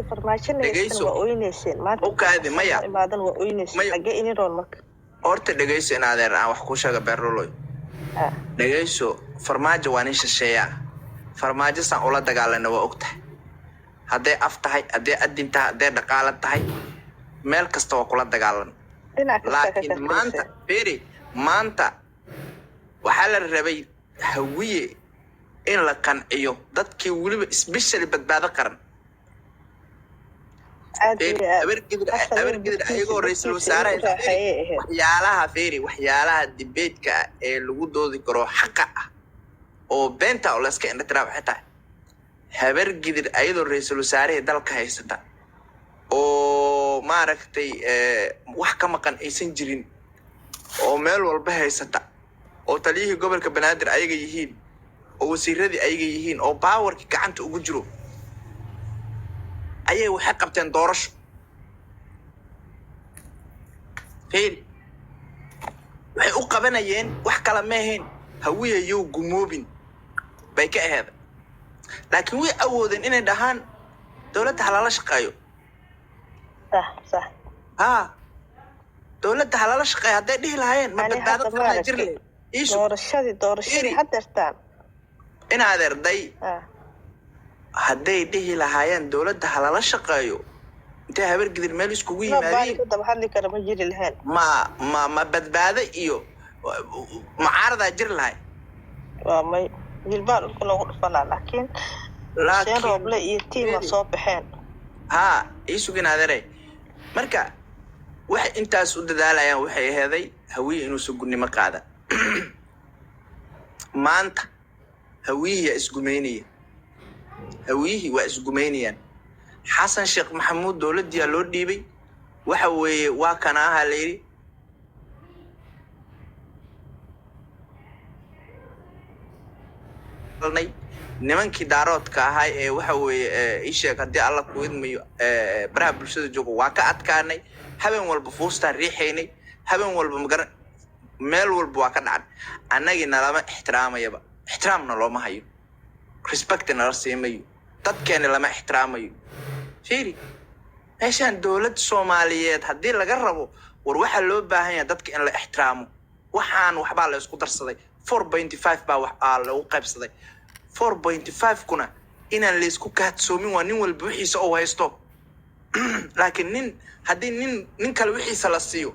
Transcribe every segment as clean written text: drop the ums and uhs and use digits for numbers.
farmaashin aysan waa ooyinaysan maanta okaadi maya imaadan waa ooyinaysan xagee ini roon marka horta dhageyso in adeer aan wax ku sheega beeroloy dhageyso farmaajo waa nin shisheeya farmaajo san ula dagaalana waa ogtahay hadday af tahay hadday adin tahay hadday dhaqaale tahay meel kasta waa kula dagaalan laakiin maanta beri maanta waxaa la rabay hawiye in la qanciyo dadkii weliba especially badbaado qaran habargidir ayagoo ra-iisul wasaaraha waxyaalaha feri waxyaalaha dibeedka ee lagu doodi karo xaqa ah oo beenta oo layska indhatiraa waxay tahay habargidir ayadoo ra-iisul wasaarahii dalka haysata oo maaragtay wax ka maqan aysan jirin oo meel walba haysata oo taliyihii gobolka banaadir ayaga yihiin oo wasiiradii ayaga yihiin oo baawarkii gacanta ugu jiro ayay waxay qabteen doorasho feri waxay u qabanayeen wax kala ma ahayn hawiyayow gumoobin bay ka aheeda laakiin way awoodeen inay dhahaan dowladda halala shaqeeyo صح dowladda halala shaqeeyo hadday dhihi lahaayeen ma badbaado qaran jir leh doorashadii hadda irtaan in adeerday hadday dhihi lahaayeen dowladda halala shaqeeyo intay habargidir meel iskugu yimaadeen ma badbaado iyo mucaaradaa jir lahay waa may jilbaan dhulka loogu dhufanaa laakiin rooble iyo tiima soo baxeen ii sugin adeere marka waxay intaas u dadaalayaan waxay aheeday hawiye inuu sugunnimo qaada maanta hawiyihii isgumeynaya hawiyihii waa isgumeynayaan xasan sheekh maxamuud dowladdiyaa loo dhiibay waxa weeye waa kana aha la yidhi nimankii daaroodka ahay ee waxa weeye ii sheeg haddii alla ku idmayo baraha bulshada jooga waa ka adkaanay habeen walba fuustaan riixaynay habeen walba magaran meel walba waa ka dhacan annagii nalama ixtiraamayaba ixtiraamna looma hayo respecti nala siimayo dadkeena lama ixtiraamayo firi meeshaan dowladda soomaaliyeed haddii laga rabo war waxaa loo baahan yahay dadka in la ixtiraamo waxaan waxbaa la isku darsaday 4.5 baa wax lagu qaybsaday 4.5 kuna inaan la isku kaadsoomin waa nin walba wixiisa oo haysto laakiin haddii nin kale wixiisa la siiyo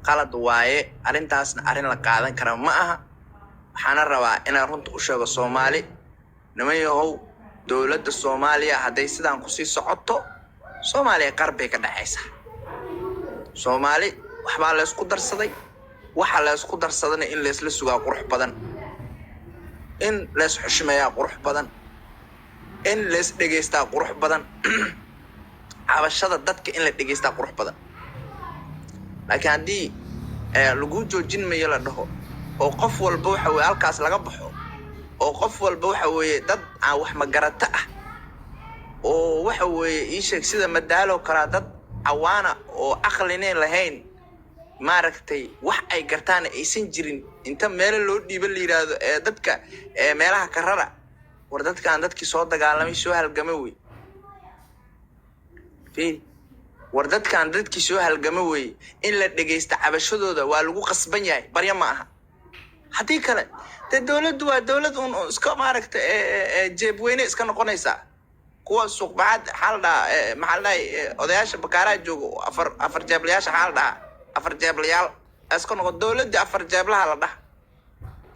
qalad waaye arrintaasna arrin la qaadan kara ma aha waxaana rabaa inaan runta u sheego soomaali niman yahow dowladda soomaaliya hadday sidaan kusii socoto soomaaliya qarbay ka dhaxaysaa soomaali waxbaa la isku darsaday waxa la isku darsadana in laysla sugaa qurux badan in lays xushmeeyaa qurux badan in lays dhegaystaa qurux badan cabashada dadka in la dhegaystaa qurux badan laakiin haddii lagu joojin mayo la dhaho oo qof walba waxa weeye halkaas laga baxo oo qof walba waxa weeye dad aan wax magarata ah oo waxa weeye ii sheeg sida madaalo kala dad cawaana oo aqlinayn lahayn maaragtay wax ay gartaan aysan jirin inta meel loo dhiibo la yiraahdo dadka meelaha karara war dadkaan dadkii soo dagaalamay soo halgamay way war dadkaan dadkii soo halgamay way in la dhageysto cabashadooda waa lagu qasban yahay barya ma aha haddii kale dee dowladdu waa dowlad un iska maaragta jeebweyne iska noqonaysaa kuwa suuqbaxaad xaal dhaha maxaa la dhahay odayaasha bakaaraha joogo afar jeeblayaasha xaal dhaha afar jeeblayaal iska noqon dowladda afar jeeblaha la dhaha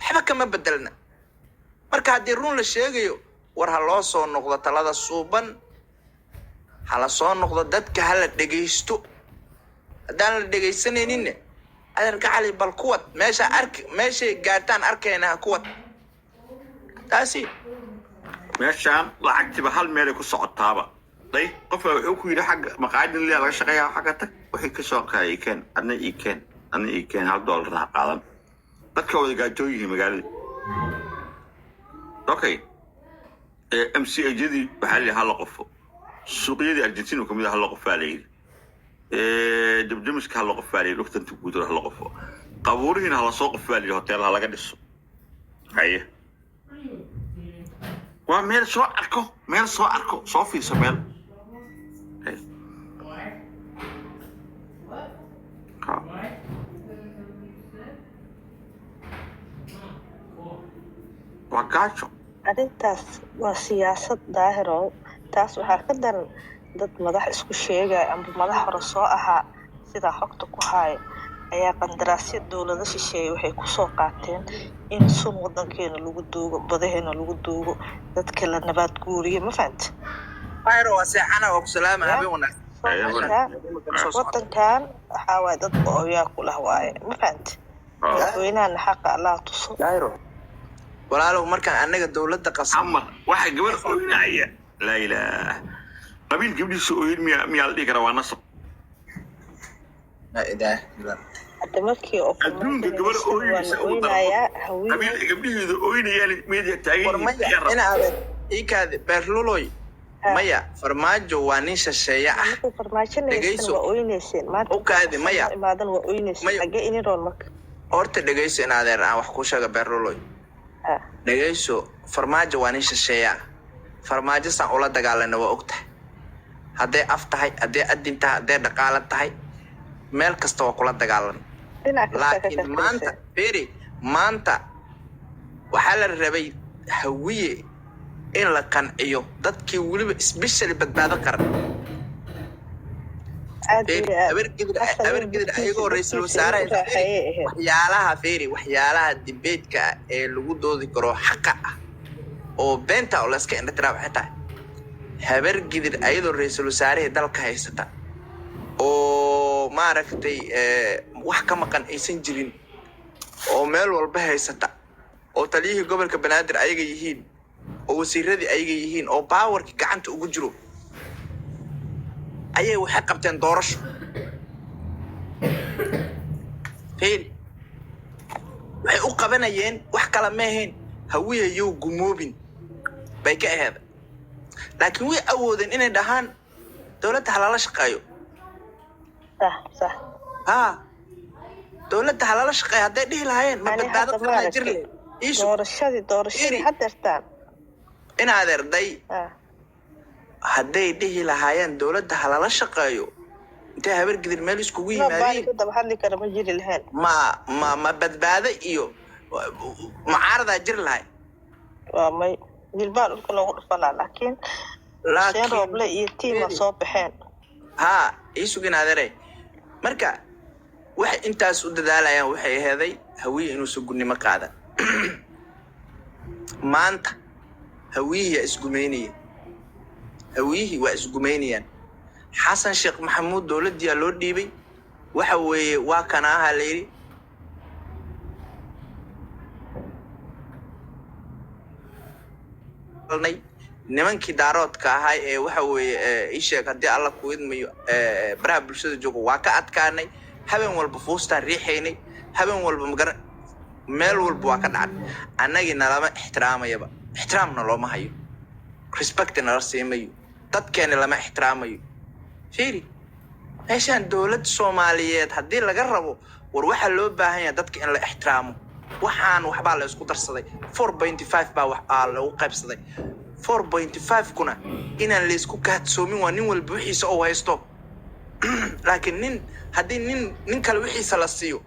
waxba kama bedelna marka haddii run la sheegayo war ha loo soo noqdo talada suuban ha la soo noqdo dadka ha la dhegaysto haddaan la dhegaysanayninne adeer gacali bal kuwad meeshay gaartaan arkayna kuwad taasi meeshaan lacagtiba hal meelay ku socotaaba day qofka wuxuu ku yidhi xagga maqaayadin liya laga shaqeeyaa xagga tag wixii ka soo qaayay keen adna ii keen $1 ha qaadan dadka wada gaajoo yihiin magaalada okay MCA-jadii waxaa la hal qofo suuqyadii Argentina kamid ah hal qof baa la yidhi dibdimiska hal qof baa la yidhi waqtanta guud hal qofo qabuurihiina hala soo qof baa la yidhi hotel ha laga dhiso haye waa meel soo arko soo fiirso meel waa gaajo. arrintaas waa siyaasad daahirow. taas waxaa ka daran dad madax isku sheegaya amba madax hore soo ahaa sidaa xogta ku haya ayaa qandaraasyo dowlado shisheeye waxay kusoo qaateen in sun wadankeena lagu duugo, badaheena lagu duugo, dadka la nabaad guuriyo. ma fahanta ayro waa seexana oo salaam habeen wanaagsan. wadankan waxaa waaye dad booyaa ku lah waaye. ma fahanta madaxweynahana xaqa allah tuso. ayro walaalow markaan anaga dowladda qasam ama waxa gabar ooynaya laa ilaaha qabiil gabdhiisa ooyin miyaa la dhihi karaa waa nasab. la ilaaha illa hadda markii oo adduunka gabar ooynaysa ooynayaa haween qabiil gabdhihiida ooynayaan media taagan ina aad ikaad berluloy maya farmaajo waa nin shisheeye ah. farmaajo waa ooynayseen maanta u kaadi maya imaadan waa ooynayseen xagee ini roon marka horta dhegayso in adeer aan wax ku sheega berluloy. dhegayso farmaajo waa nin shisheeye ah. farmaajo saan ula dagaalana waa ogtahay, hadday af tahay, hadday adin tahay, hadday dhaqaalo tahay, meel kasta waa kula dagaalan. laakiin maanta feri maanta waxaa la rabay hawiye in la qanciyo dadkii weliba especially badbaado qaran. habargidid ayagoo ra-iisul wasaaraha waxyaalaha feri waxyaalaha dibeedka ah ee lagu doodi karo xaqa ah oo beenta oo layska indhatiraa waxay tahay habargidid ayadoo ra-iisul wasaarahii dalka haysata oo maaragtay wax ka maqan aysan jirin oo meel walba haysata oo taliyihii gobolka banaadir ayaga yihiin oo wasiiradii ayaga yihiin oo baawarkii gacanta ugu jiro ayay waxay qabteen doorasho. feri waxay u qabanayeen wax kala ma ahayn hawiyayow gumoobin bay ka aheeda, laakiin way awoodeen inay dhahaan dowladda halala shaqeeyo. صح dowladda halala shaqeeyo hadday dhihi lahaayeen ma badbaado karnaa jir leh. doorashadii hadda irtaan in adeerday hadday dhihi lahaayeen dowladda halala shaqeeyo intay habargidin meel iskugu yimaadeen ma badbaado iyo mucaaradaa jiri lahay. waa may jilbaan dhulka loogu dhufalaa laakiin seen rooble iyo tiima soo baxeen. ii sugin adeeray marka waxay intaas u dadaalayaan waxay aheeday hawiye inuu sugunnimo qaadan. maanta hawiyihii waa isgumaynayaan. xasan sheekh maxamuud dowladdiyaa loo dhiibay waxa weeye waa kana aha la yidhi nimankii daaroodka ahaa ee waxa weeye ii sheeg haddii alla ku idmayo baraha bulshada joogo waa ka adkaanay. habeen walba fuustaan riixaynay, habeen walba meel walba waa ka dhacday. annagii nalama ixtiraamayaba, ixtiraamna looma hayo, respecti nala siimayo, dadkeena lama ixtiraamayo. feri meeshaan dowladda soomaaliyeed haddii laga rabo war waxaa loo baahan yahay dadka in la ixtiraamo. waxaan waxbaa la isku darsaday 4.5 baa wax lagu qaybsaday. 4.5 kuna inaan la isku kaadsoomin waa nin walba wixiisa oo haysto. laakiin haddii nin kale wixiisa la siiyo